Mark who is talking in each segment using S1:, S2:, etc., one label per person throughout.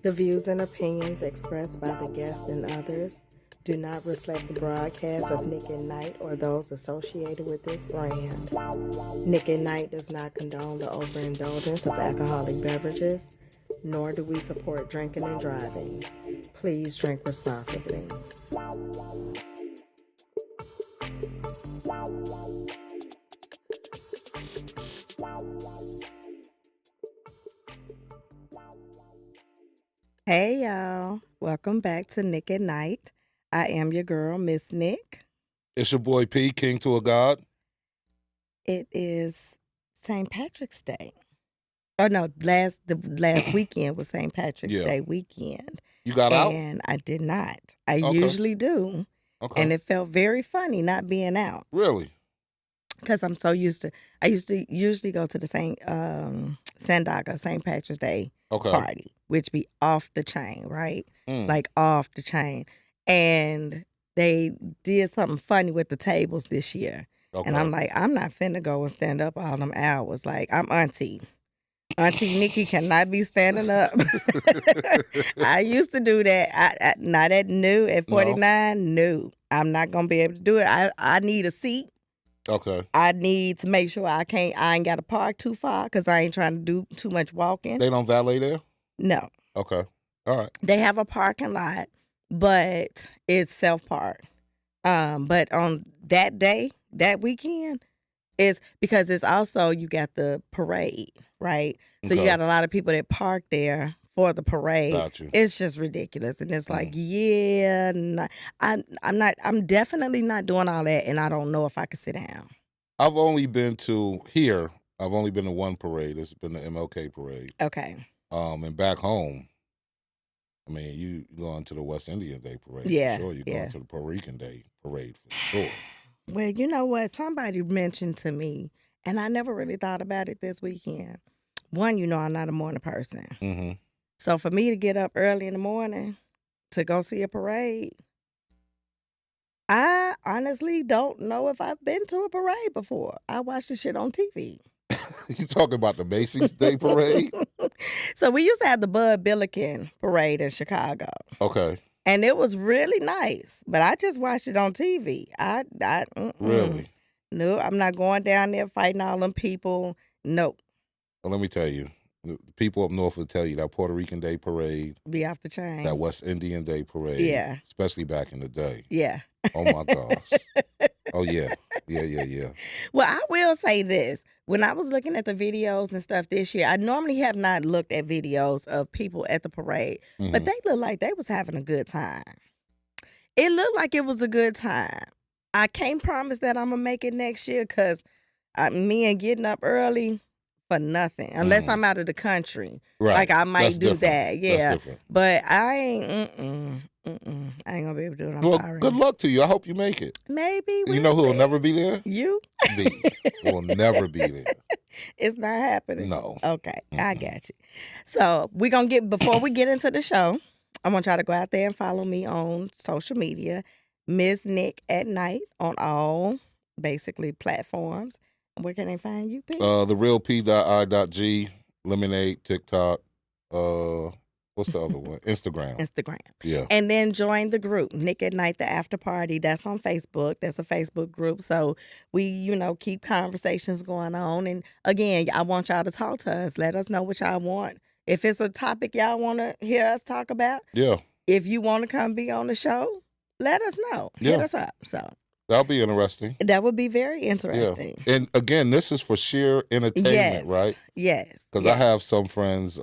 S1: The views and opinions expressed by the guests and others do not reflect the broadcast of Nick at Night or those associated with this brand. Nick at Night does not condone the overindulgence of alcoholic beverages, nor do we support drinking and driving. Please drink responsibly. Hey y'all, welcome back to Nick at Night. I am your girl, Miss Nick.
S2: It's your boy P, King to a God.
S1: It is St. Patrick's Day. Oh no, the last weekend was St. Patrick's
S2: Yeah.
S1: Day weekend.
S2: You got out?
S1: And I did not. I
S2: Okay.
S1: usually do.
S2: Okay.
S1: And it felt very funny not being out.
S2: Really?
S1: Because I'm so used to, I used to usually go to the Sandaga St. Patrick's Day
S2: Okay.
S1: party, which be off the chain, right?
S2: Mm.
S1: Like off the chain. And they did something funny with the tables this year.
S2: Okay.
S1: And I'm like, I'm not finna go and stand up all them hours. Like, I'm auntie. Auntie Nikki cannot be standing up. I used to do that. I not at new at 49. No, I'm not gonna be able to do it. I need a seat.
S2: Okay.
S1: I need to make sure I ain't got to park too far because I ain't trying to do too much walking.
S2: They don't valet there?
S1: No.
S2: Okay. All right.
S1: They have a parking lot, but it's self-park. But on that day, that weekend, is because it's also, you got the parade, right? So you
S2: Okay.
S1: got a lot of people that park there for the parade.
S2: Got you.
S1: It's just ridiculous. And it's like, yeah, I'm definitely not doing all that, and I don't know if I could sit down.
S2: I've only been to one parade. It's been the MLK parade.
S1: Okay.
S2: And back home, I mean, you going to the West Indian Day parade.
S1: Yeah,
S2: For sure. You're
S1: yeah.
S2: going to the Puerto Rican Day parade for sure.
S1: Well, you know what? Somebody mentioned to me, and I never really thought about it this weekend. One, you know, I'm not a morning person.
S2: Mm-hmm.
S1: So for me to get up early in the morning to go see a parade, I honestly don't know if I've been to a parade before. I watched the shit on TV.
S2: You talking about the Macy's Day parade?
S1: So we used to have the Bud Billiken parade in Chicago.
S2: Okay.
S1: And it was really nice, but I just watched it on TV.
S2: Really?
S1: No, I'm not going down there fighting all them people. Nope.
S2: Well, let me tell you, the people up north will tell you that Puerto Rican Day parade,
S1: Be off the chain.
S2: that West Indian Day parade,
S1: Yeah.
S2: especially back in the day.
S1: Yeah.
S2: Oh my gosh. Oh yeah. Yeah.
S1: Well, I will say this. When I was looking at the videos and stuff this year, I normally have not looked at videos of people at the parade, but they looked like they was having a good time. It looked like it was a good time. I can't promise that I'm going to make it next year because me and getting up early for nothing, unless I'm out of the country.
S2: Right.
S1: Like I might
S2: That's
S1: do
S2: different.
S1: that. Yeah.
S2: That's different.
S1: But I ain't, I ain't going to be able to do it. I'm
S2: Well,
S1: sorry.
S2: good luck to you. I hope you make it.
S1: Maybe.
S2: You know who will never be there?
S1: You?
S2: Me. Will never be there.
S1: It's not happening.
S2: No.
S1: Okay, I got you. So before we get into the show, I want y'all to go out there and follow me on social media, Miss Nick at Night on all basically platforms. Where can they find you, P?
S2: The real P.I.G, Lemonade, TikTok, what's the other one? Instagram.
S1: Instagram.
S2: Yeah.
S1: And then join the group, Nick at Night, the After Party. That's on Facebook. That's a Facebook group. So we, keep conversations going on. And again, I want y'all to talk to us. Let us know what y'all want. If it's a topic y'all want to hear us talk about,
S2: Yeah.
S1: if you want to come be on the show, let us know. Hit
S2: Yeah.
S1: us up. So
S2: That'll be interesting.
S1: that would be very interesting.
S2: Yeah. And again, this is for sheer entertainment,
S1: Yes.
S2: right?
S1: Yes.
S2: Because I have some friends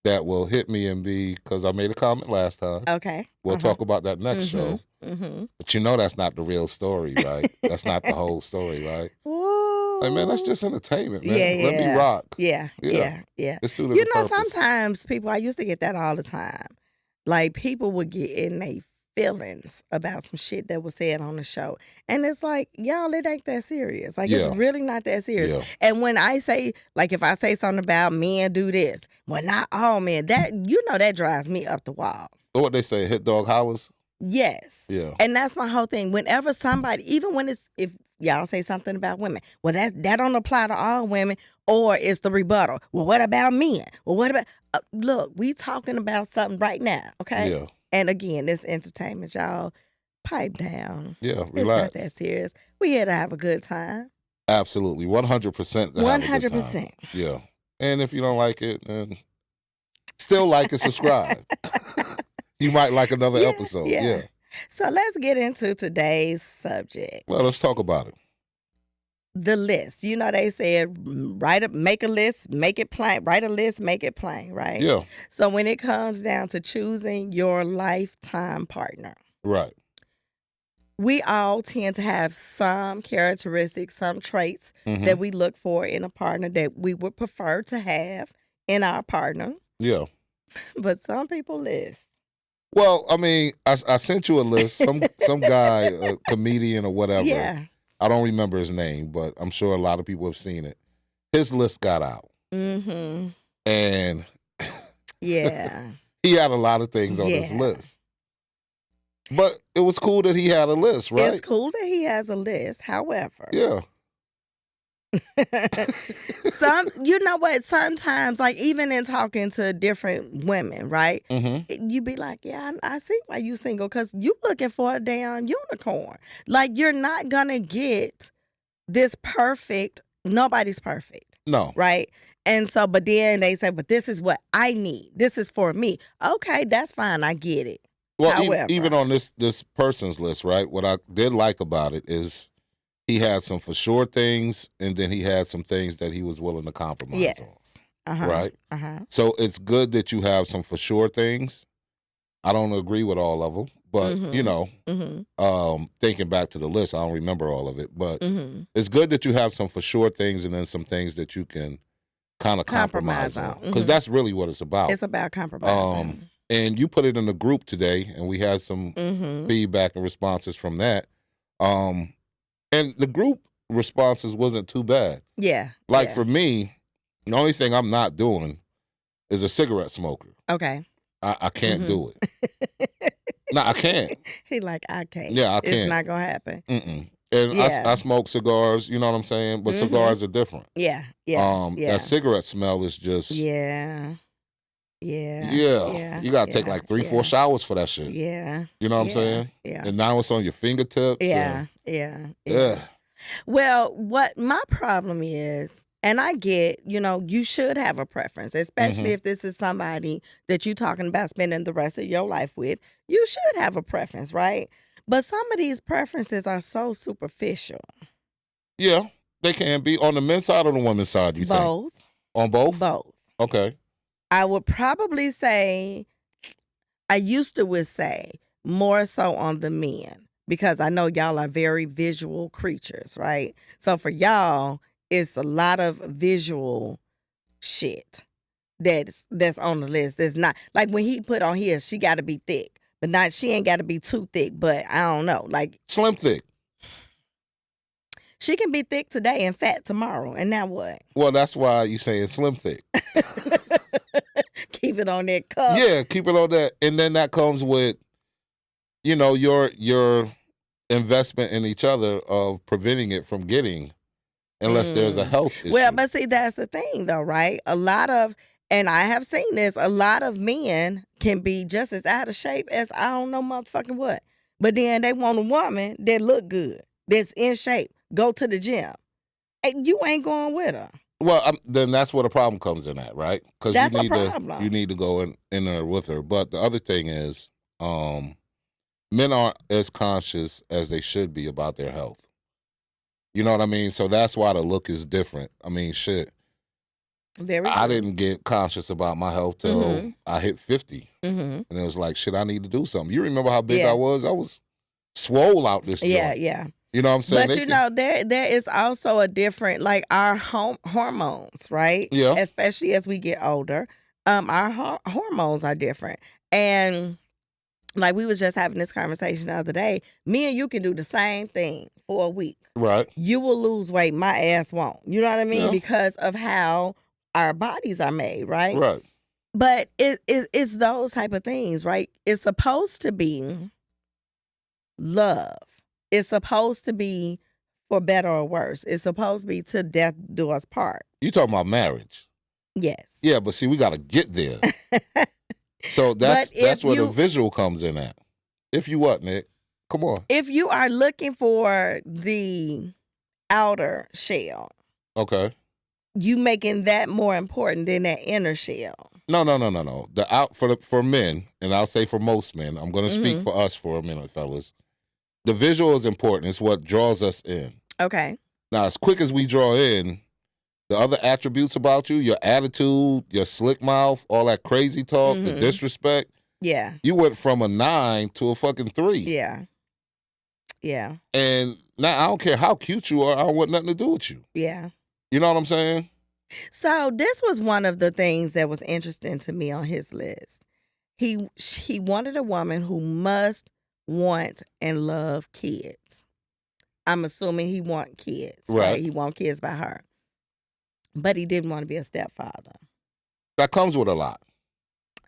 S2: that will hit me and because I made a comment last time.
S1: Okay.
S2: We'll talk about that next show.
S1: Mm-hmm.
S2: But that's not the real story, right? That's not the whole story, right?
S1: Whoa.
S2: Hey, man, that's just entertainment, man.
S1: Yeah,
S2: Let me rock.
S1: Yeah.
S2: It's to the purpose.
S1: Sometimes people, I used to get that all the time. Like, people would get in their feelings about some shit that was said on the show. And it's like, y'all, it ain't that serious. Like, it's really not that serious.
S2: Yeah.
S1: And when I say, like, if I say something about men do this, well, not all men, that drives me up the wall.
S2: What they say, hit dog hollers?
S1: Yes.
S2: Yeah.
S1: And that's my whole thing. Whenever somebody, even when if y'all say something about women. Well, that don't apply to all women, or it's the rebuttal. Well, what about men? Well, what about look, we talking about something right now, okay?
S2: Yeah.
S1: And again, it's entertainment, y'all. Pipe down.
S2: Yeah.
S1: It's not
S2: Relax.
S1: that serious. We here to have a good time.
S2: Absolutely. 100% to have a good time.
S1: 100%.
S2: Yeah. And if you don't like it, then still like and subscribe. You might like another episode. Yeah.
S1: So let's get into today's subject.
S2: Well, let's talk about it.
S1: The list. You know, they said make a list, make it plain. Write a list, make it plain, right?
S2: Yeah.
S1: So when it comes down to choosing your lifetime partner,
S2: Right.
S1: we all tend to have some characteristics, some traits
S2: Mhm.
S1: that we look for in a partner that we would prefer to have in our partner.
S2: Yeah.
S1: But some people list.
S2: Well, I mean, I sent you a list. Some guy, a comedian or whatever.
S1: Yeah.
S2: I don't remember his name, but I'm sure a lot of people have seen it. His list got out.
S1: Mm-hmm.
S2: And
S1: Yeah.
S2: he had a lot of things on his
S1: Yeah.
S2: list. But it was cool that he had a list, right?
S1: It's cool that he has a list. However,
S2: Yeah.
S1: you know what? Sometimes, like even in talking to different women, right?
S2: Mm-hmm.
S1: You be like, yeah, I see why you single, because you looking for a damn unicorn. Like you're not gonna get this perfect. Nobody's perfect,
S2: No.
S1: right? And so, but then they say, but this is what I need. This is for me. Okay, that's fine. I get it.
S2: Well,
S1: However,
S2: even on this person's list, right? What I did like about it is he had some for sure things, and then he had some things that he was willing to compromise
S1: yes.
S2: on. Right?
S1: Uh-huh.
S2: So it's good that you have some for sure things. I don't agree with all of them, but you know, thinking back to the list, I don't remember all of it, but it's good that you have some for sure things and then some things that you can kind of compromise on, because that's really what it's about.
S1: It's about compromising.
S2: And you put it in the group today, and we had some feedback and responses from that. And the group responses wasn't too bad.
S1: Yeah.
S2: Like for me, the only thing I'm not doing is a cigarette smoker.
S1: Okay.
S2: I can't do it. No, I can't.
S1: He like, I can't.
S2: Yeah, I can't.
S1: It's not gonna happen.
S2: Mm-mm. And
S1: Yeah.
S2: I smoke cigars, you know what I'm saying? But cigars are different.
S1: Yeah. Yeah.
S2: That cigarette smell is just
S1: Yeah.
S2: you gotta take like 3-4 showers for that shit.
S1: Yeah.
S2: You know what I'm saying?
S1: Yeah.
S2: And now it's on your fingertips.
S1: Yeah.
S2: Yeah.
S1: Well, what my problem is, and I get, you should have a preference, especially if this is somebody that you're talking about spending the rest of your life with. You should have a preference, right? But some of these preferences are so superficial.
S2: Yeah, they can be on the men's side or the women's side, you think?
S1: Both.
S2: On both?
S1: Both.
S2: Okay.
S1: I would probably say, I used to would say more so on the men, because I know y'all are very visual creatures, right? So for y'all, it's a lot of visual shit that's on the list. It's not like when he put on here, she got to be thick, but she ain't got to be too thick. But I don't know, like
S2: slim thick.
S1: She can be thick today and fat tomorrow, and now what?
S2: Well, that's why you saying slim thick.
S1: Keep it on that cup.
S2: Yeah, keep it on that, and then that comes with, your investment in each other of preventing it from getting, unless there's a health issue.
S1: Well, but see, that's the thing, though, right? And I have seen this, a lot of men can be just as out of shape as I don't know motherfucking what, but then they want a woman that look good, that's in shape, go to the gym, and you ain't going with her.
S2: Well, then that's where the problem comes in at, right? Because you need to go in there with her. But the other thing is, men aren't as conscious as they should be about their health. You know what I mean? So that's why the look is different. I mean, shit. I didn't get conscious about my health till I hit 50. And it was like, shit, I need to do something. You remember how big I was? I was swole out this joint.
S1: Yeah.
S2: You know what I'm saying?
S1: But there is also a different, like our hormones, right?
S2: Yeah.
S1: Especially as we get older, our hormones are different. And like we was just having this conversation the other day, me and you can do the same thing for a week.
S2: Right.
S1: You will lose weight, my ass won't. You know what I mean?
S2: Yeah.
S1: Because of how our bodies are made, right?
S2: Right.
S1: But it's those type of things, right? It's supposed to be love. It's supposed to be for better or worse. It's supposed to be till death do us part.
S2: You talking about marriage?
S1: Yes.
S2: Yeah, but see, we got to get there. So that's where the visual comes in at. If you what, Nick? Come on.
S1: If you are looking for the outer shell,
S2: okay,
S1: you making that more important than that inner shell.
S2: No. The for men, and I'll say for most men, I'm going to speak for us for a minute, fellas. The visual is important. It's what draws us in.
S1: Okay.
S2: Now, as quick as we draw in, the other attributes about you, your attitude, your slick mouth, all that crazy talk, the disrespect.
S1: Yeah.
S2: You went from a 9 to a fucking 3.
S1: Yeah. Yeah.
S2: And now I don't care how cute you are. I don't want nothing to do with you.
S1: Yeah.
S2: You know what I'm saying?
S1: So this was one of the things that was interesting to me on his list. He wanted a woman who must want and love kids. I'm assuming he want kids. Right. He want kids by her. But he didn't want to be a stepfather.
S2: That comes with a lot.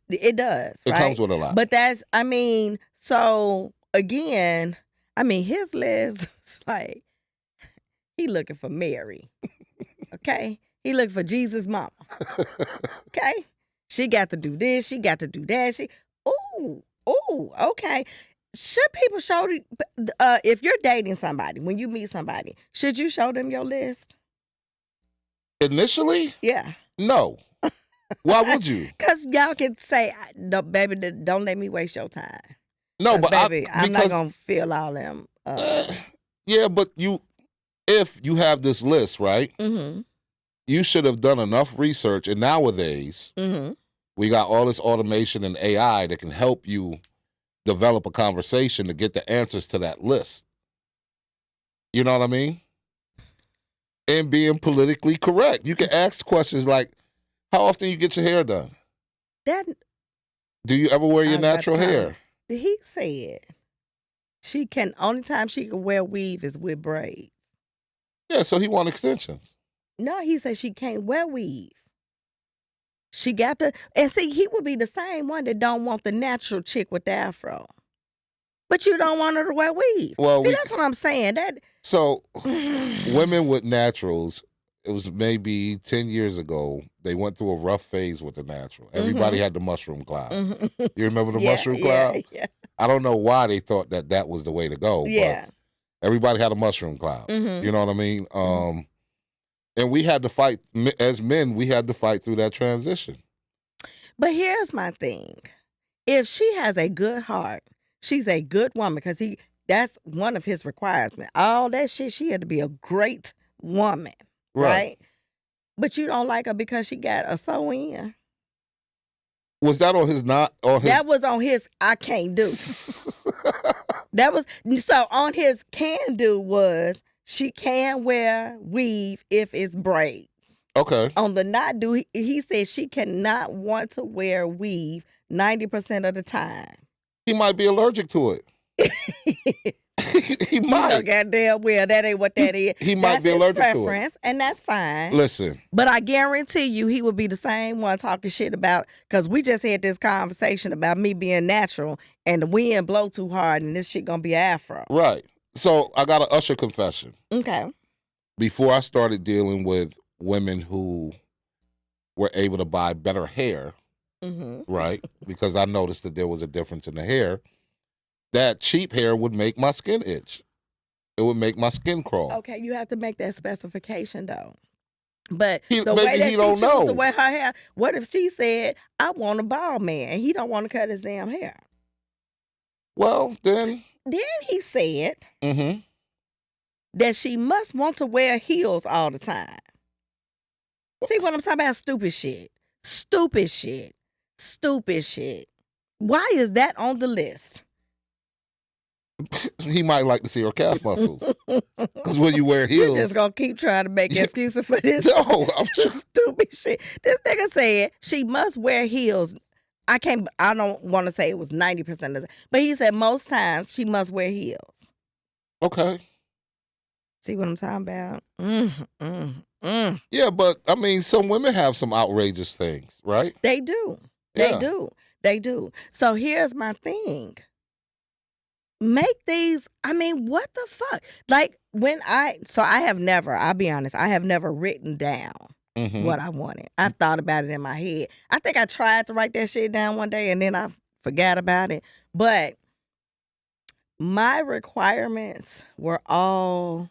S1: It does.
S2: It comes with a lot.
S1: But so again, his list is like, he looking for Mary. Okay? He looking for Jesus' mama. Okay? She got to do this. She got to do that. Okay. Should people show, if you're dating somebody, when you meet somebody, should you show them your list?
S2: Initially?
S1: Yeah.
S2: No. Why would you?
S1: Because y'all can say, no, baby, don't let me waste your time.
S2: No, but
S1: baby, I'm not going to fill all them.
S2: Yeah, but if you have this list, right?
S1: Mm-hmm.
S2: You should have done enough research. And nowadays, we got all this automation and AI that can help you develop a conversation to get the answers to that list. You know what I mean? And being politically correct. You can ask questions like, how often you get your hair done? Do you ever wear your natural hair?
S1: He said only time she can wear weave is with braids.
S2: Yeah, so he want extensions.
S1: No, he said she can't wear weave. She got to, and see, he would be the same one that don't want the natural chick with the afro. But you don't want her to wear weave. Well, that's what I'm saying.
S2: So, women with naturals, it was maybe 10 years ago, they went through a rough phase with the natural. Everybody had the mushroom cloud. You remember the mushroom cloud?
S1: Yeah.
S2: I don't know why they thought that was the way to go.
S1: Yeah.
S2: But everybody had a mushroom cloud. You know what I mean? And we had to fight, as men, we had to fight through that transition.
S1: But here's my thing. If she has a good heart, she's a good woman, because that's one of his requirements. All that shit, she had to be a great woman, right? But you don't like her because she got a sew-in.
S2: Was that on his
S1: That was on his I can't do. That was, so on his can do was, she can wear weave if it's braids.
S2: Okay.
S1: On the not do, he said she cannot want to wear weave 90% of the time.
S2: He might be allergic to it. He might.
S1: Goddamn well, that ain't what that is.
S2: He might be allergic to it.
S1: And that's fine.
S2: Listen.
S1: But I guarantee you he would be the same one talking shit about, because we just had this conversation about me being natural and the wind blow too hard and this shit gonna be afro.
S2: Right. So I got an Usher confession.
S1: Okay.
S2: Before I started dealing with women who were able to buy better hair, right? Because I noticed that there was a difference in the hair. That cheap hair would make my skin itch. It would make my skin crawl.
S1: Okay, you have to make that specification though. But
S2: the way that she chooses
S1: to wear her hair, what if she said, I want a bald man, and he don't want to cut his damn hair?
S2: Well, then
S1: he said that she must want to wear heels all the time. See what I'm talking about? Stupid shit. Stupid shit. Stupid shit. Why is that on the list?
S2: He might like to see her calf muscles. Because when you wear heels...
S1: You're just going to keep trying to make excuses for this.
S2: No, I'm just...
S1: Stupid shit. This nigga said she must wear heels. I don't want to say it was 90% of the time, but he said most times she must wear heels.
S2: Okay.
S1: See what I'm talking about?
S2: Yeah, but I mean, some women have some outrageous things, right?
S1: They do. They do. So here's my thing. make these, I mean, what the fuck? Like I'll be honest, I have never written down what I wanted. I've thought about it in my head. I think I tried to write that shit down one day and then I forgot about it. But my requirements were all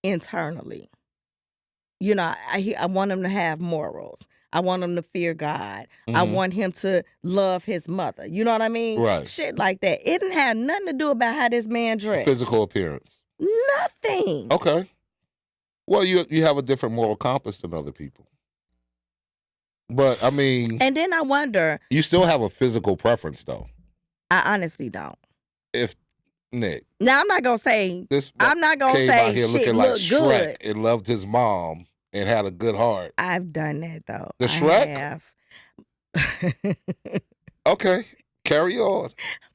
S1: internally. You know, I want him to have morals. I want him to fear God. I want him to love his mother. You know what I mean?
S2: Right.
S1: Shit like that. It didn't have nothing to do about how this man dressed.
S2: Physical appearance.
S1: Nothing.
S2: Okay. Well, you have a different moral compass than other people. But I mean,
S1: and then I wonder,
S2: you still have a physical preference, though.
S1: I honestly don't.
S2: If Nick,
S1: now I'm not gonna say
S2: this,
S1: I'm not gonna
S2: came
S1: say
S2: out here
S1: shit
S2: looking
S1: look
S2: like Shrek
S1: good.
S2: and loved his mom and had a good heart.
S1: I've done that though.
S2: The Shrek?
S1: I have.
S2: Okay, carry on.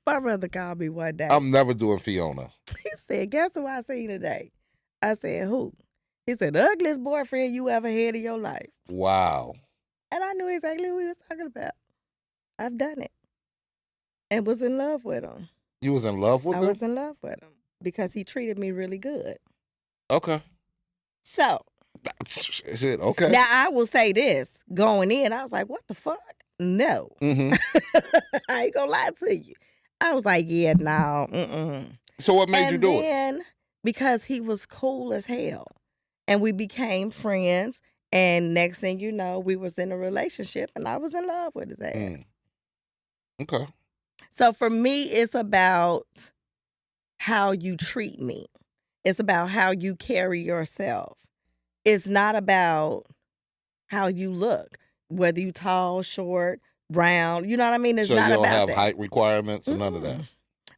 S1: My brother called me one day.
S2: I'm never doing Fiona.
S1: He said, "Guess who I seen today?" I said, "Who?" He said, "The ugliest boyfriend you ever had in your life."
S2: Wow.
S1: And I knew exactly who he was talking about. I've done it. And was in love with him.
S2: You was in love with him?
S1: I was in love with him because he treated me really good.
S2: Okay.
S1: So.
S2: Shit, okay.
S1: Now, I will say this. Going in, I was like, what the fuck? No. I ain't gonna lie to you. I was like, yeah, no.
S2: So what made you do it?
S1: And because he was cool as hell. And we became friends. And next thing you know, we was in a relationship and I was in love with his ass.
S2: Okay.
S1: So for me, it's about how you treat me. It's about how you carry yourself. It's not about how you look, whether you tall, short, round. You know what I mean? It's
S2: so
S1: not
S2: you don't
S1: about
S2: have
S1: that.
S2: height requirements or none of that?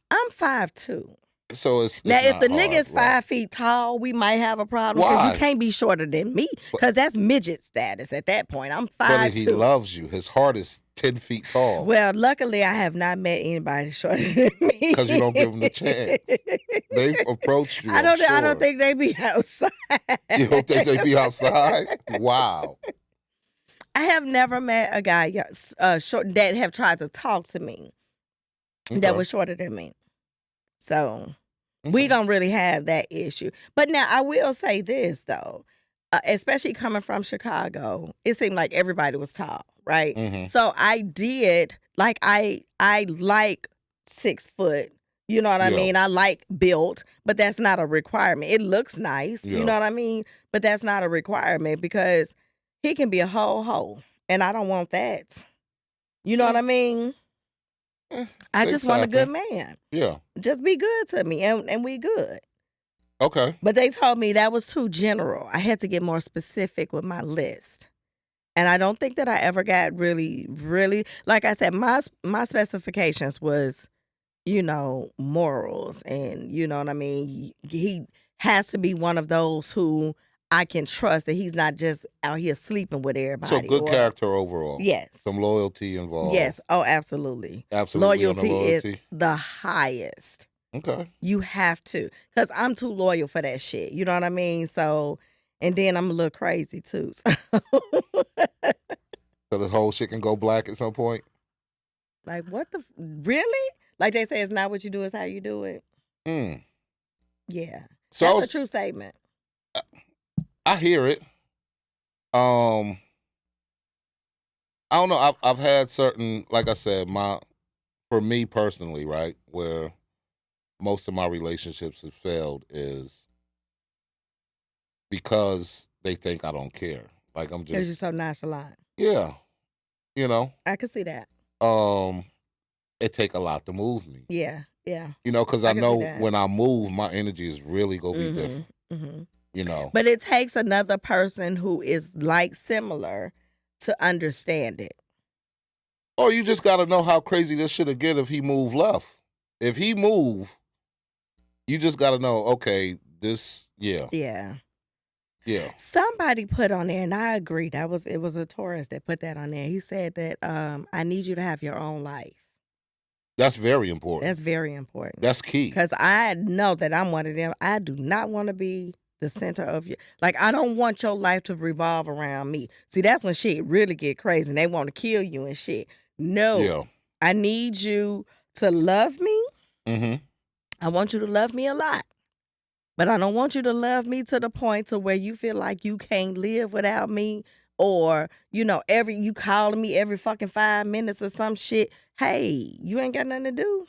S1: I'm 5'2".
S2: So it's
S1: now, if the
S2: hard,
S1: nigga's 5 feet tall, we might have a problem because you can't be shorter than me because that's midget status at that point. I'm 5'2".
S2: But he loves you. His heart is 10 feet tall.
S1: Well, luckily, I have not met anybody shorter than me
S2: because you don't give them the chance. They've approached you. I
S1: don't think they be outside.
S2: You don't think they be outside? Wow.
S1: I have never met a guy short that have tried to talk to me that was shorter than me. So we don't really have that issue. But now I will say this though, especially coming from Chicago, it seemed like everybody was tall, right? So I did like I like 6 foot. You know what I mean? I like built, but that's not a requirement. It looks nice. You know what I mean? But that's not a requirement because he can be a whole hoe, and I don't want that. You know what I mean? I just want a good man.
S2: Yeah.
S1: Just be good to me, and we good.
S2: Okay.
S1: But they told me that was too general. I had to get more specific with my list. And I don't think that I ever got really, like I said, my specifications was, morals, and you know what I mean? He has to be one of those who I can trust, that he's not just out here sleeping with everybody.
S2: So good character overall.
S1: Yes.
S2: Some loyalty involved.
S1: Yes. Oh, absolutely.
S2: Absolutely.
S1: Loyalty is the highest.
S2: Okay.
S1: You have to. Because I'm too loyal for that shit. You know what I mean? So, and then I'm a little crazy too. So
S2: this whole shit can go black at some point?
S1: Like, what the? Really? Like they say, it's not what you do, it's how you do it. Yeah. So that's a true statement.
S2: I hear it. I don't know. I've had certain, like I said, for me personally, right, where most of my relationships have failed is because they think I don't care. Like I'm just.
S1: Because you're so nonchalant.
S2: Yeah.
S1: I can see that.
S2: It take a lot to move me.
S1: Yeah.
S2: Because I know when I move, my energy is really gonna be different. But
S1: it takes another person who is similar to understand it.
S2: Or you just got to know how crazy this shit'll get if he move left. If he move, you just got to know, okay, this, yeah.
S1: Somebody put on there, and I agree, it was a Taurus that put that on there. He said that I need you to have your own life.
S2: That's very important.
S1: That's very important.
S2: That's key.
S1: Because I know that I'm one of them. I do not want to be the center of your, I don't want your life to revolve around me. See, that's when shit really get crazy and they want to kill you and shit. No.
S2: Yeah.
S1: I need you to love me. I want you to love me a lot. But I don't want you to love me to the point to where you feel like you can't live without me, or, you calling me every fucking 5 minutes or some shit. Hey, you ain't got nothing to do.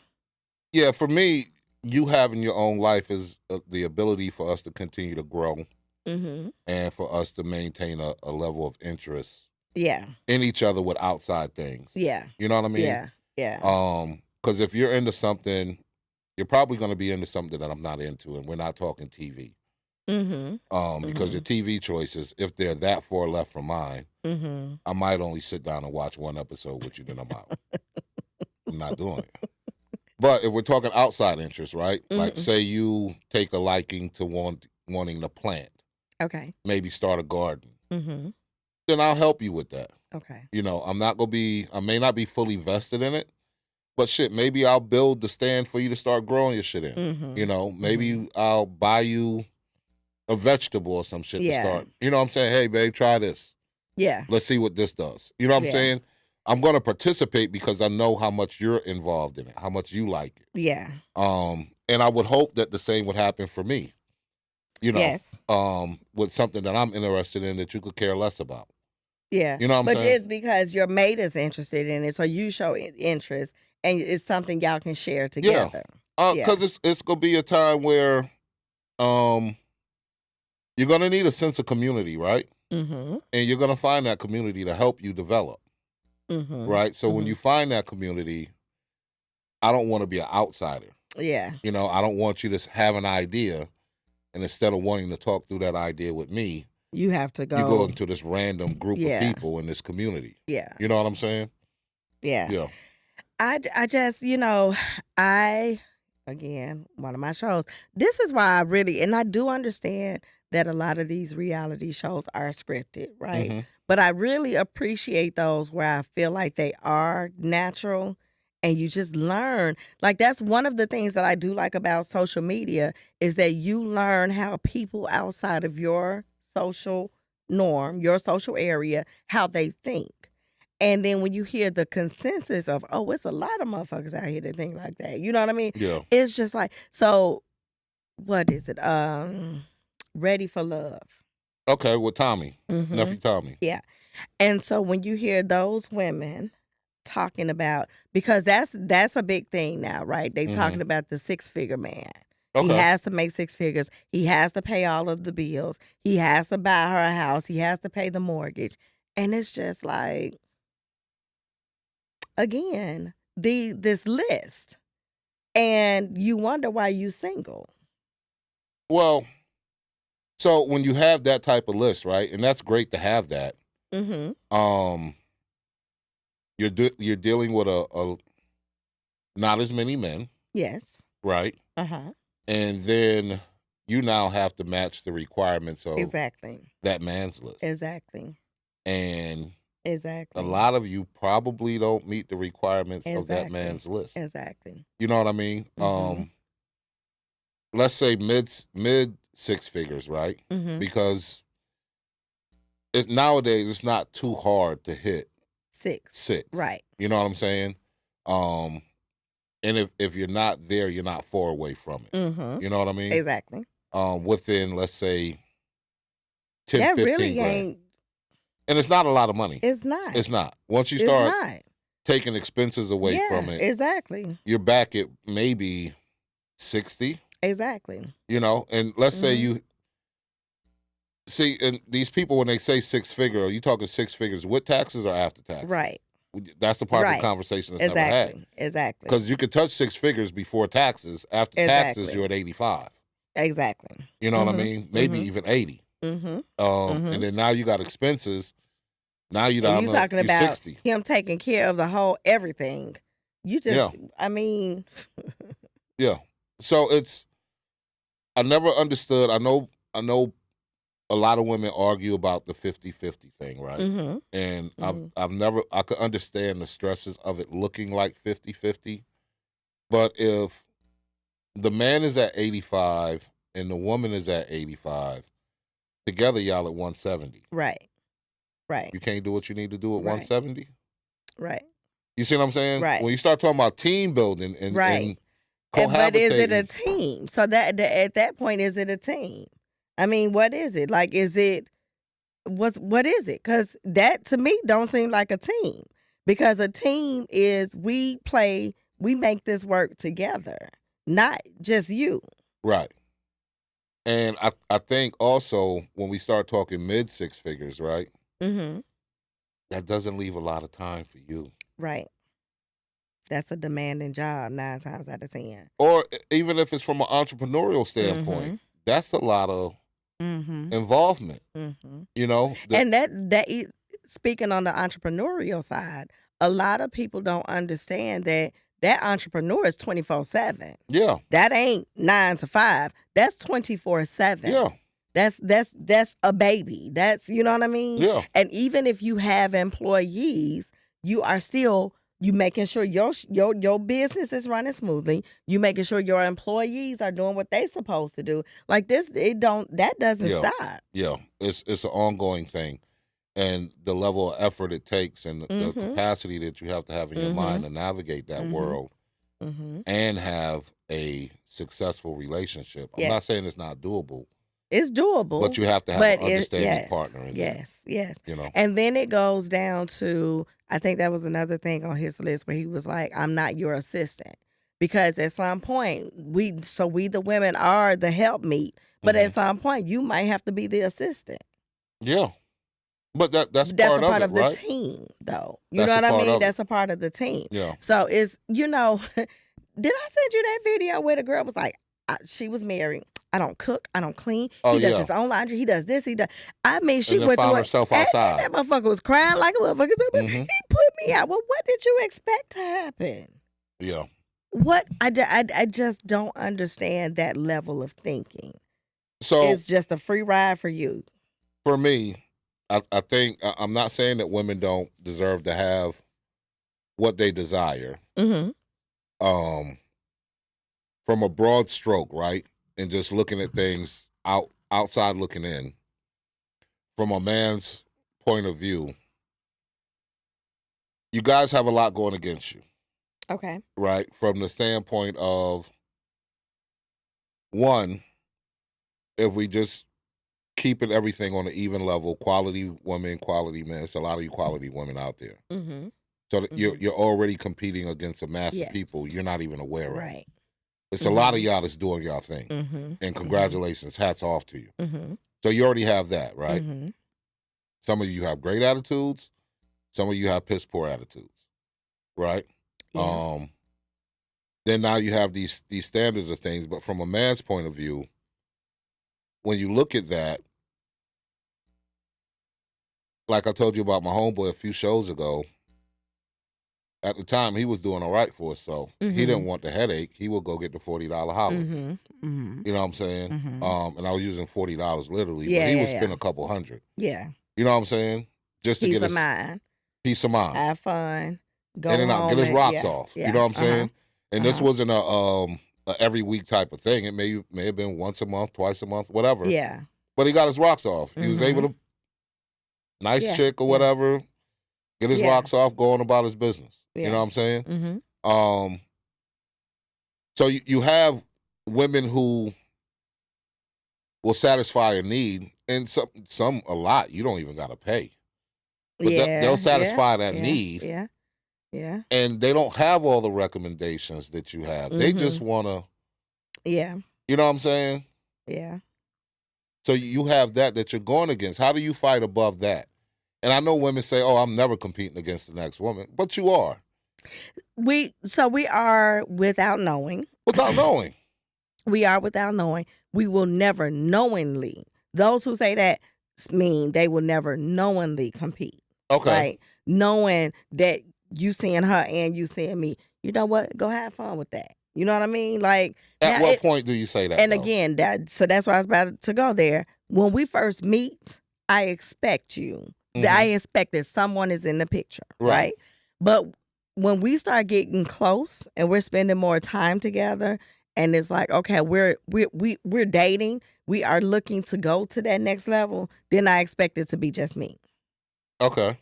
S2: Yeah, for me, you having your own life is the ability for us to continue to grow and for us to maintain a level of interest
S1: Yeah.
S2: in each other with outside things.
S1: Yeah.
S2: You know what I mean?
S1: Yeah. Yeah.
S2: Because if you're into something, you're probably going to be into something that I'm not into, and we're not talking TV. Because your TV choices, if they're that far left from mine, I might only sit down and watch one episode with you, then I'm out. I'm not doing it. But if we're talking outside interest, right? Like, say you take a liking to wanting to plant.
S1: Okay.
S2: Maybe start a garden. Then I'll help you with that.
S1: Okay.
S2: I may not be fully vested in it, but shit, maybe I'll build the stand for you to start growing your shit in. Maybe I'll buy you a vegetable or some shit to start. You know what I'm saying? Hey, babe, try this.
S1: Yeah.
S2: Let's see what this does. You know what I'm saying? I'm going to participate because I know how much you're involved in it, how much you like it.
S1: Yeah.
S2: And I would hope that the same would happen for me.
S1: Yes.
S2: With something that I'm interested in that you could care less about.
S1: Yeah.
S2: You know what I'm saying?
S1: But it's because your mate is interested in it, so you show interest, and it's something y'all can share together.
S2: Because it's going to be a time where you're going to need a sense of community, right? And you're going to find that community to help you develop. Right? So when you find that community, I don't want to be an outsider.
S1: Yeah.
S2: I don't want you to have an idea, and instead of wanting to talk through that idea with me,
S1: you have to go.
S2: You go into this random group of people in this community.
S1: Yeah.
S2: You know what I'm saying?
S1: Yeah.
S2: Yeah.
S1: I just, again, one of my shows, this is why and I do understand that a lot of these reality shows are scripted, right? But I really appreciate those where I feel like they are natural and you just learn. Like, that's one of the things that I do like about social media is that you learn how people outside of your social norm, your social area, how they think. And then when you hear the consensus of, oh, it's a lot of motherfuckers out here that think like that. You know what I mean?
S2: Yeah.
S1: It's just like, so what is it? Ready for Love.
S2: Okay, with Tommy. Nephew Tommy.
S1: Yeah. And so when you hear those women talking about, because that's a big thing now, right? They talking about the 6-figure man. Okay. He has to make 6 figures. He has to pay all of the bills. He has to buy her a house. He has to pay the mortgage. And it's just like, again, this list. And you wonder why you single.
S2: Well, so when you have that type of list, right? And that's great to have that. You're dealing with a not as many men.
S1: Yes.
S2: Right? And then you now have to match the requirements of that man's list.
S1: Exactly.
S2: And a lot of you probably don't meet the requirements of that man's list.
S1: Exactly.
S2: You know what I mean? Let's say mid 6 figures, right? Because nowadays it's not too hard to hit 6.
S1: Right.
S2: You know what I'm saying? And if you're not there, you're not far away from it. You know what I mean?
S1: Exactly.
S2: Within, let's say, 10,
S1: that
S2: 15
S1: really
S2: grand.
S1: Ain't.
S2: And it's not a lot of money.
S1: It's not.
S2: It's not. Once you start taking expenses away from it,
S1: exactly,
S2: you're back at maybe 60.
S1: Exactly.
S2: And let's say you see, and these people, when they say 6 figure, are you talking 6 figures with taxes or after taxes?
S1: Right.
S2: That's the part of the conversation that's never had.
S1: Exactly.
S2: Because you could touch 6 figures before taxes. After taxes, you're at 85.
S1: Exactly.
S2: You know what I mean? Maybe even 80. And then now you got expenses. Now you talking about 60.
S1: Him taking care of the whole everything. You just, I mean.
S2: Yeah. So I never understood. I know a lot of women argue about the 50-50 thing, right? And I could understand the stresses of it looking like 50-50. But if the man is at 85 and the woman is at 85, together y'all at 170.
S1: Right.
S2: You can't do what you need to do at 170.
S1: Right.
S2: You see what I'm saying?
S1: Right.
S2: When you start talking about team building and
S1: But is it a team? So that at that point, is it a team? I mean, what is it? Like, is it what is it? Because that to me don't seem like a team. Because a team is we make this work together, not just you.
S2: Right. And I think also when we start talking mid six figures, right?
S1: Mm-hmm.
S2: That doesn't leave a lot of time for you.
S1: Right. That's a demanding job 9 times out of 10.
S2: Or even if it's from an entrepreneurial standpoint, that's a lot of involvement. You know?
S1: And that speaking on the entrepreneurial side, a lot of people don't understand that entrepreneur is 24/7.
S2: Yeah.
S1: That ain't 9 to 5. That's 24/7.
S2: Yeah.
S1: That's a baby. That's, you know what I mean?
S2: Yeah.
S1: And even if you have employees, you are still making sure your business is running smoothly. You making sure your employees are doing what they supposed to do. Like this, that doesn't stop.
S2: Yeah. It's an ongoing thing. And the level of effort it takes and the capacity that you have to have in your mind to navigate that world and have a successful relationship. I'm not saying it's not doable.
S1: It's doable.
S2: But you have to have an understanding partner in
S1: Yes.
S2: You know?
S1: And then it goes down to, I think that was another thing on his list where he was like, I'm not your assistant. Because at some point, we the women are the helpmeet. But at some point, you might have to be the assistant.
S2: Yeah. But that's
S1: part
S2: a part
S1: of
S2: it, right?
S1: the team, though. You know what I mean? That's a part of the team.
S2: Yeah.
S1: So it's, did I send you that video where the girl was like, she was married. I don't cook. I don't clean. He does his own laundry. He does this. He does. I mean, she went through
S2: herself outside.
S1: That motherfucker was crying like a motherfucker. He put me out. Well, what did you expect to happen?
S2: Yeah.
S1: What I just don't understand that level of thinking.
S2: So
S1: it's just a free ride for you.
S2: For me, I think I'm not saying that women don't deserve to have what they desire. From a broad stroke, right? And just looking at things outside looking in. From a man's point of view, you guys have a lot going against you.
S1: Okay.
S2: Right? From the standpoint of, one, if we just keeping everything on an even level, quality women, quality men. There's a lot of equality women out there. So you're already competing against a mass of people you're not even aware of.
S1: Right.
S2: It's a lot of y'all that's doing y'all thing. And congratulations, hats off to you. So you already have that, right? Some of you have great attitudes. Some of you have piss poor attitudes, right? Yeah. Then now you have these standards of things. But from a man's point of view, when you look at that, like I told you about my homeboy a few shows ago, at the time he was doing all right for himself. He didn't want the headache. He would go get the $40 holler. You know what I'm saying? And I was using $40 literally, but he would spend a couple hundred.
S1: Yeah.
S2: You know what I'm saying? Just to get his peace of mind.
S1: Have fun. Go
S2: and then
S1: home
S2: get his rocks off.
S1: Yeah.
S2: You know what I'm saying? And this wasn't a every week type of thing. It may have been once a month, twice a month, whatever.
S1: Yeah.
S2: But he got his rocks off. He was able to, nice chick or whatever, get his rocks off, go on about his business. You know what I'm saying? So you have women who will satisfy a need, and some a lot you don't even gotta pay. But they'll satisfy that need.
S1: Yeah. Yeah.
S2: And they don't have all the recommendations that you have. They just wanna.
S1: Yeah.
S2: You know what I'm saying?
S1: Yeah.
S2: So you have that you're going against. How do you fight above that? And I know women say, "Oh, I'm never competing against the next woman," but you are.
S1: We are without knowing.
S2: Without knowing.
S1: We are without knowing. We will never knowingly. Those who say that mean they will never knowingly compete.
S2: Okay.
S1: Right? Knowing that you seeing her and you seeing me. You know what? Go have fun with that. You know what I mean? Like,
S2: at what point do you say that?
S1: And again, that's why I was about to go there. When we first meet, I expect you. I expect that someone is in the picture, right? But when we start getting close and we're spending more time together, and it's like, okay, we're dating, we are looking to go to that next level, then I expect it to be just me.
S2: Okay.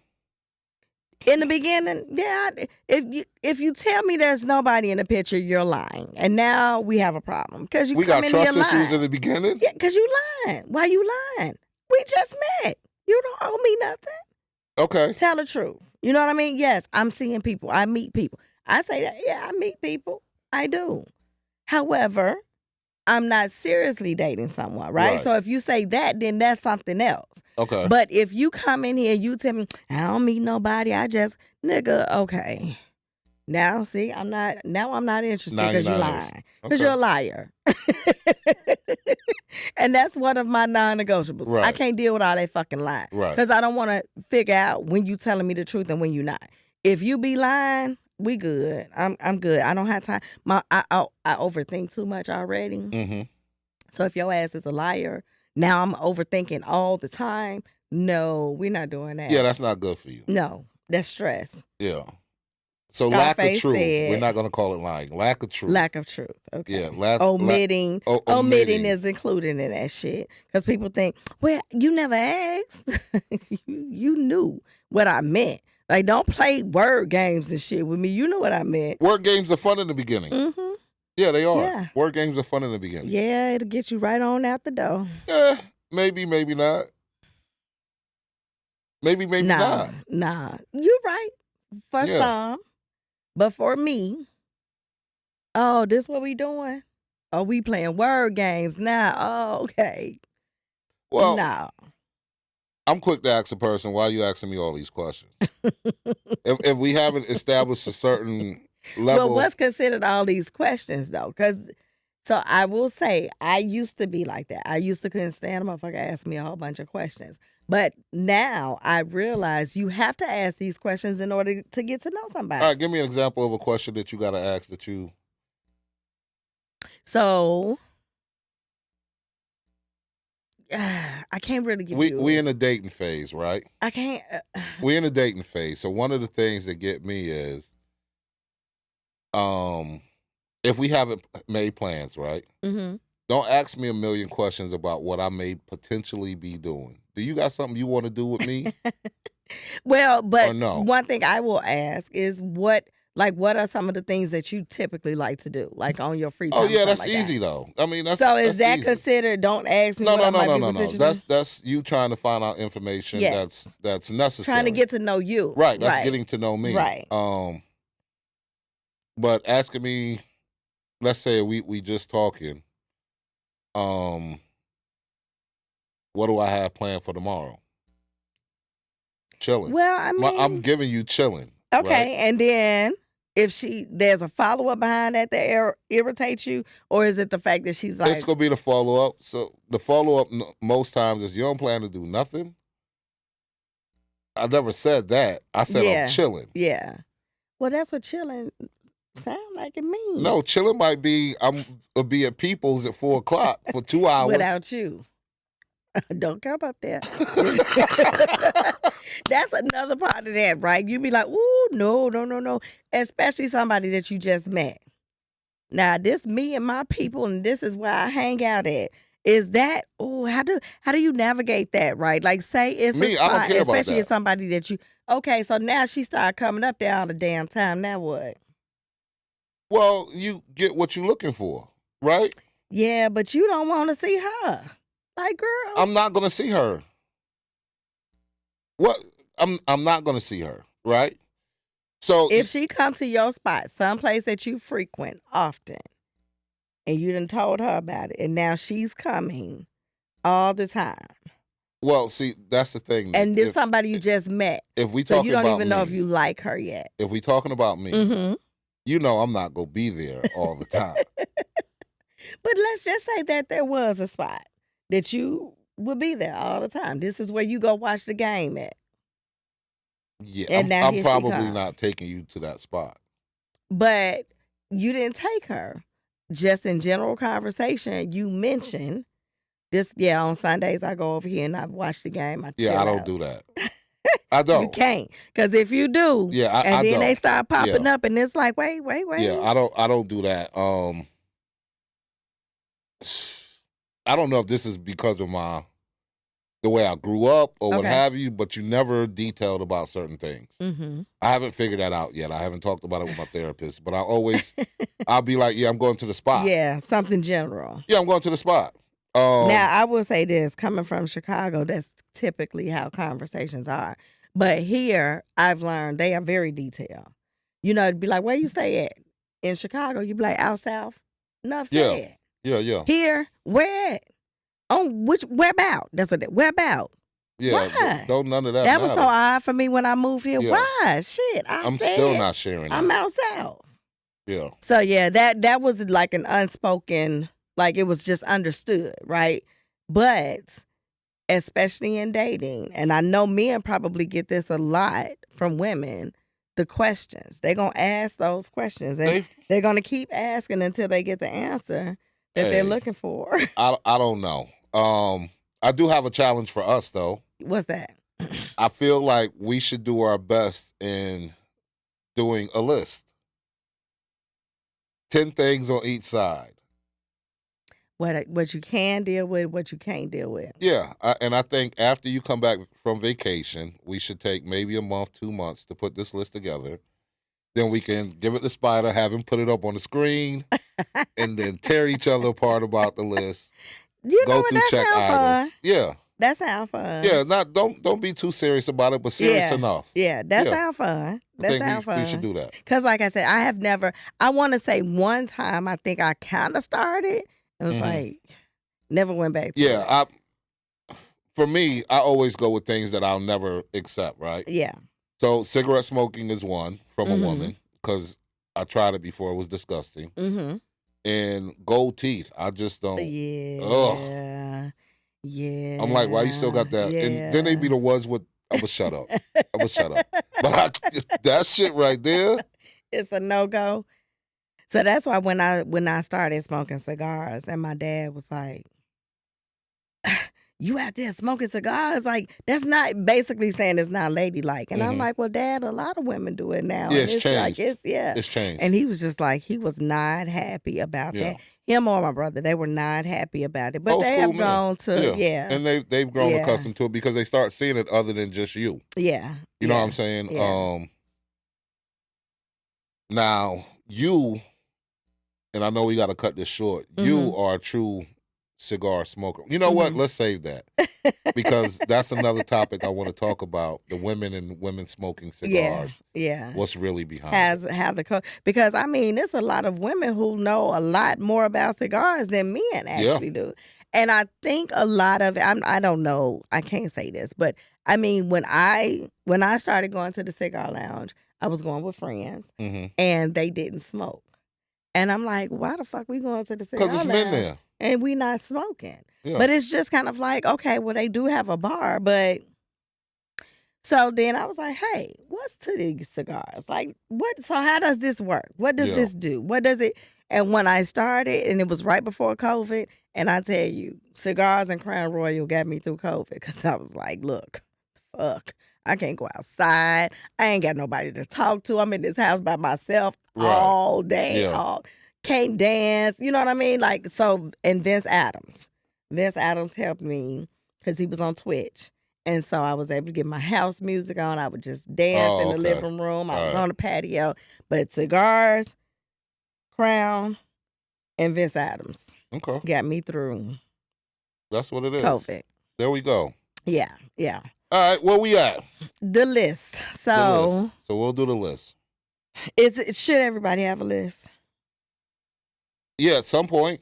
S1: In the beginning, yeah. If you tell me there's nobody in the picture, you're lying, and now we have a problem because
S2: we got trust issues in the beginning.
S1: Yeah, because you lying. Why you lying? We just met. You don't owe me nothing.
S2: Okay.
S1: Tell the truth. You know what I mean? Yes, I'm seeing people. I meet people. I say that. Yeah, I meet people. I do. However, I'm not seriously dating someone, right? So if you say that, then that's something else.
S2: Okay.
S1: But if you come in here and you tell me, I don't meet nobody, I just, nigga, okay. Now, see, I'm not interested because you're lying. Because you're a liar. And that's one of my non-negotiables. Right. I can't deal with all that fucking lying.
S2: Right.
S1: Because I don't want to figure out when you telling me the truth and when you not. If you be lying, we good. I'm good. I don't have time. I overthink too much already.
S2: Mm-hmm.
S1: So if your ass is a liar, now I'm overthinking all the time. No, we're not doing that.
S2: Yeah, that's not good for you.
S1: No, that's stress.
S2: Yeah. So Scarface lack of truth. We're not going to call it lying. Lack of truth.
S1: Lack of truth. Okay.
S2: Yeah.
S1: Omitting is included in that shit. Because people think, well, you never asked. you knew what I meant. Like, don't play word games and shit with me. You know what I meant.
S2: Word games are fun in the beginning.
S1: Mm-hmm.
S2: Yeah, they are.
S1: Yeah.
S2: Word games are fun in the beginning.
S1: Yeah, it'll get you right on out the door.
S2: Yeah, maybe not. Maybe not.
S1: Nah, you're right. For some. But for me, oh, this what we doing? Oh, we playing word games now. Oh, okay.
S2: Well,
S1: no.
S2: I'm quick to ask a person, why are you asking me all these questions? if we haven't established a certain level.
S1: Well, what's considered all these questions, though? So I will say, I used to be like that. I used to couldn't stand a motherfucker ask me a whole bunch of questions. But now I realize you have to ask these questions in order to get to know somebody.
S2: All right, give me an example of a question that you got to ask that you.
S1: So, I can't really give you.
S2: We in a dating phase, right?
S1: I can't.
S2: We in a dating phase. So one of the things that get me is, if we haven't made plans, right?
S1: Mm-hmm.
S2: Don't ask me a million questions about what I may potentially be doing. Do you got something you want to do with me?
S1: Well, but
S2: no?
S1: One thing I will ask is what are some of the things that you typically like to do, like on your free time?
S2: Oh yeah, that's easy though. I mean, that's
S1: so.
S2: Is
S1: that
S2: easy.
S1: Considered? Don't ask me.
S2: No. That's you trying to find out information.
S1: Yes.
S2: That's necessary.
S1: Trying to get to know you.
S2: Right. That's getting to know me.
S1: Right.
S2: But asking me, let's say we just talking. What do I have planned for tomorrow? Chilling.
S1: Well, I mean,
S2: I'm giving you chilling.
S1: Okay,
S2: right?
S1: And then if there's a follow up behind that irritates you, or is it the fact that she's like,
S2: it's gonna be the follow up. So the follow up most times is you don't plan to do nothing. I never said that. I said I'm chilling.
S1: Yeah. Well, that's what chilling sound like it means.
S2: No, chilling might be I'll be at People's at 4:00 for 2 hours
S1: without you. Don't come up there. That's another part of that, right? You be like, ooh, no. Especially somebody that you just met. Now, this me and my people, and this is where I hang out at. Is that, how do you navigate that, right? Like, say it's
S2: me,
S1: a spot,
S2: I don't care
S1: especially
S2: about
S1: if somebody that you, okay, so now she started coming up there all the damn time. Now what?
S2: Well, you get what you're looking for, right?
S1: Yeah, but you don't want to see her. Like, girl,
S2: I'm not gonna see her. What? I'm not gonna see her, right? So
S1: if she come to your spot, someplace that you frequent often, and you done told her about it, and now she's coming all the time.
S2: Well, see, that's the thing.
S1: And this somebody you just met.
S2: If we
S1: so
S2: talking
S1: you don't
S2: about
S1: even
S2: me,
S1: know if you like her yet.
S2: If we talking about me,
S1: mm-hmm.
S2: you know I'm not gonna be there all the time.
S1: But let's just say that there was a spot that you would be there all the time. This is where you go watch the game at.
S2: Yeah, and I'm probably not taking you to that spot.
S1: But you didn't take her. Just in general conversation, you mentioned this. Yeah, on Sundays I go over here and I watch the game. I
S2: don't do that. I don't.
S1: You can't, because if you do,
S2: I
S1: then
S2: don't.
S1: they start popping up, and it's like, wait.
S2: Yeah, I don't do that. I don't know if this is because of my the way I grew up or what have you, but you never detailed about certain things.
S1: Mm-hmm.
S2: I haven't figured that out yet. I haven't talked about it with my therapist, but I'll be like, yeah, I'm going to the spot.
S1: Yeah, something general.
S2: Yeah, I'm going to the spot.
S1: Now, I will say this, coming from Chicago, that's typically how conversations are. But here, I've learned they are very detailed. You know, it'd be like, where you stay at? In Chicago, you'd be like, out south? Enough said.
S2: Yeah.
S1: Here, where at? On where about? That's what where about?
S2: Yeah,
S1: why?
S2: Don't none of that
S1: That was
S2: matter.
S1: so odd for me when I moved here. Yeah. Why? Shit,
S2: I'm still not sharing that.
S1: I'm out south.
S2: Yeah.
S1: So yeah, that was like an unspoken, like it was just understood, right? But especially in dating, and I know men probably get this a lot from women, the questions. They're gonna ask those questions, and they're gonna keep asking until they get the answer that they're looking for.
S2: I don't know. I do have a challenge for us though.
S1: What's that?
S2: I feel like we should do our best in doing a list. 10 things on each side.
S1: What you can deal with, what you can't deal with.
S2: Yeah, and I think after you come back from vacation, we should take maybe a month, 2 months to put this list together. Then we can give it to Spider, have him put it up on the screen, and then tear each other apart about the list.
S1: Go through check items. Fun.
S2: Yeah.
S1: That sounds fun.
S2: Yeah, don't be too serious about it, but serious enough.
S1: Yeah, that sounds fun. That sounds fun.
S2: We should do that.
S1: Because like I said, I want to say one time I think I kind of started. It was like, never went back to it.
S2: For me, I always go with things that I'll never accept, right?
S1: Yeah.
S2: So cigarette smoking is one from a woman because I tried it before. It was disgusting.
S1: Mm-hmm.
S2: And gold teeth. I just don't.
S1: Yeah.
S2: Ugh.
S1: Yeah.
S2: I'm like, why you still got that?
S1: Yeah.
S2: And then they be the ones with, I'm going to shut up. But that shit right there.
S1: It's a no-go. So that's why when I started smoking cigars and my dad was like, you out there smoking cigars? Like, that's not basically saying it's not ladylike. And I'm like, well, Dad, a lot of women do it now.
S2: Yeah,
S1: it's
S2: changed.
S1: Like,
S2: it's changed.
S1: And he was just like, he was not happy about that. Him or my brother, they were not happy about it. But
S2: Old
S1: they
S2: school
S1: have grown to,
S2: And they've grown accustomed to it because they start seeing it other than just you.
S1: Yeah.
S2: You know what I'm saying?
S1: Yeah.
S2: Now, you, and I know we got to cut this short, you are a true cigar smoker. You know what? Let's save that because that's another topic I want to talk about, the women and women smoking cigars.
S1: Yeah.
S2: What's really behind it.
S1: Because, I mean, there's a lot of women who know a lot more about cigars than men actually do. And I think a lot of it, I don't know, I can't say this, but I mean, when I started going to the cigar lounge, I was going with friends and they didn't smoke. And I'm like, why the fuck we going to the cigar lounge?
S2: Because it's men there.
S1: And we not smoking. Yeah. But it's just kind of like, okay, well, they do have a bar, but so then I was like, hey, what's to these cigars? Like, so how does this work? What does this do? What does it? And when I started, and it was right before COVID, and I tell you, cigars and Crown Royal got me through COVID because I was like, look, fuck, I can't go outside. I ain't got nobody to talk to. I'm in this house by myself all day, can't dance, you know what I mean? Like, so, and Vince Adams helped me because he was on Twitch. And so I was able to get my house music on. I would just dance in the living room. I was on the patio. But cigars, Crown, and Vince Adams got me through.
S2: That's what it is.
S1: COVID.
S2: There we go.
S1: Yeah.
S2: All right, where we at?
S1: The list. So
S2: we'll do the list.
S1: Should everybody have a list?
S2: Yeah, at some point.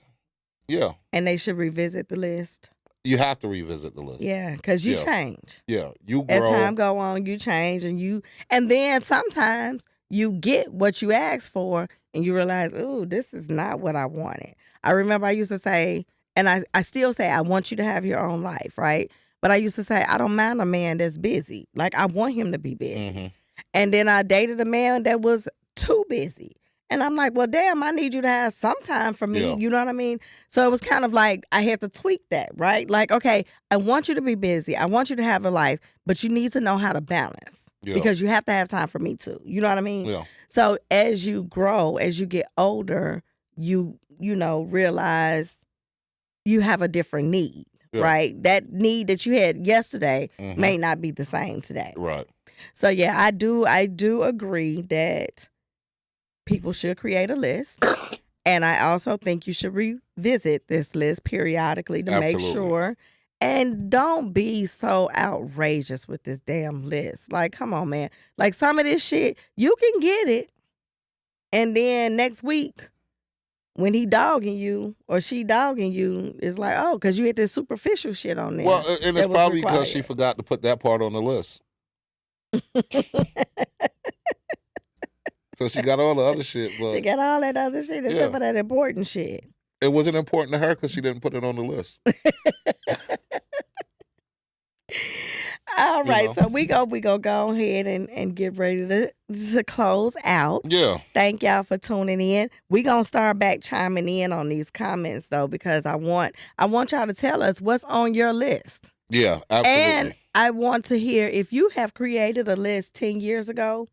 S2: Yeah.
S1: And they should revisit the list.
S2: You have to revisit the list.
S1: Yeah, because you change.
S2: Yeah, you grow.
S1: As time go on, you change, and then sometimes you get what you asked for, and you realize, ooh, this is not what I wanted. I remember I used to say, and I still say, I want you to have your own life, right? But I used to say, I don't mind a man that's busy. Like, I want him to be busy. And then I dated a man that was too busy. And I'm like, well, damn, I need you to have some time for me. You know what I mean? So it was kind of like I had to tweak that, right? Like, okay, I want you to be busy. I want you to have a life, but you need to know how to balance because you have to have time for me too. You know what I mean?
S2: Yeah.
S1: So as you grow, as you get older, you realize you have a different need, right? That need that you had yesterday may not be the same today.
S2: Right.
S1: So yeah, I do agree that people should create a list. And I also think you should revisit this list periodically to make sure. And don't be so outrageous with this damn list. Like, come on, man. Like, some of this shit, you can get it. And then next week, when he dogging you or she dogging you, it's like, oh, because you had this superficial shit on there.
S2: Well, and it's probably because she forgot to put that part on the list. So she got all the other shit. But
S1: she got all that other shit except for that important shit.
S2: It wasn't important to her because she didn't put it on the list.
S1: All right, so we go go ahead and get ready to close out.
S2: Yeah.
S1: Thank y'all for tuning in. We gonna start back chiming in on these comments though, because I want y'all to tell us what's on your list.
S2: Yeah, absolutely.
S1: And I want to hear if you have created a list 10 years ago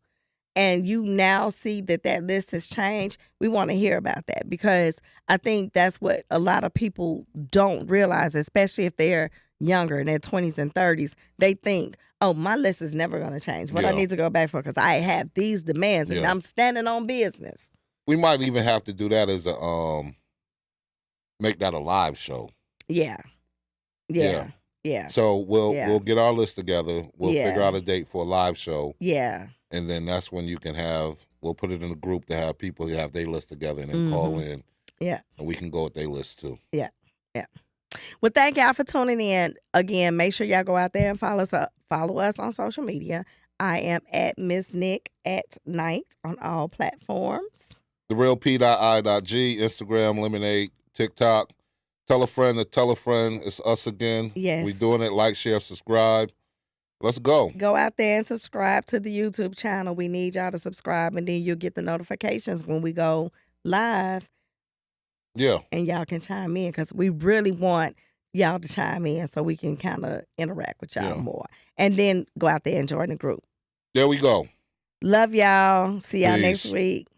S1: and you now see that list has changed. We want to hear about that, because I think that's what a lot of people don't realize, especially if they're younger in their 20s and 30s. They think, oh, my list is never going to change. What I need to go back for, because I have these demands and I'm standing on business.
S2: We might even have to do that as a make that a live show.
S1: Yeah.
S2: So we'll get our list together. We'll figure out a date for a live show.
S1: Yeah.
S2: And then that's when you can we'll put it in a group to have people who have their list together and then call in.
S1: Yeah.
S2: And we can go with their list too.
S1: Yeah. Well, thank y'all for tuning in. Again, make sure y'all go out there and follow us on social media. I am at Miss Nick at Night on all platforms.
S2: TheRealPI.G, Instagram, Lemonade, TikTok. Tell a friend to tell a friend. It's us again.
S1: Yes.
S2: We're doing it. Like, share, subscribe. Let's go.
S1: Go out there and subscribe to the YouTube channel. We need y'all to subscribe, and then you'll get the notifications when we go live.
S2: Yeah.
S1: And y'all can chime in, because we really want y'all to chime in so we can kind of interact with y'all more. And then go out there and join the group.
S2: There we go.
S1: Love y'all. See y'all next week.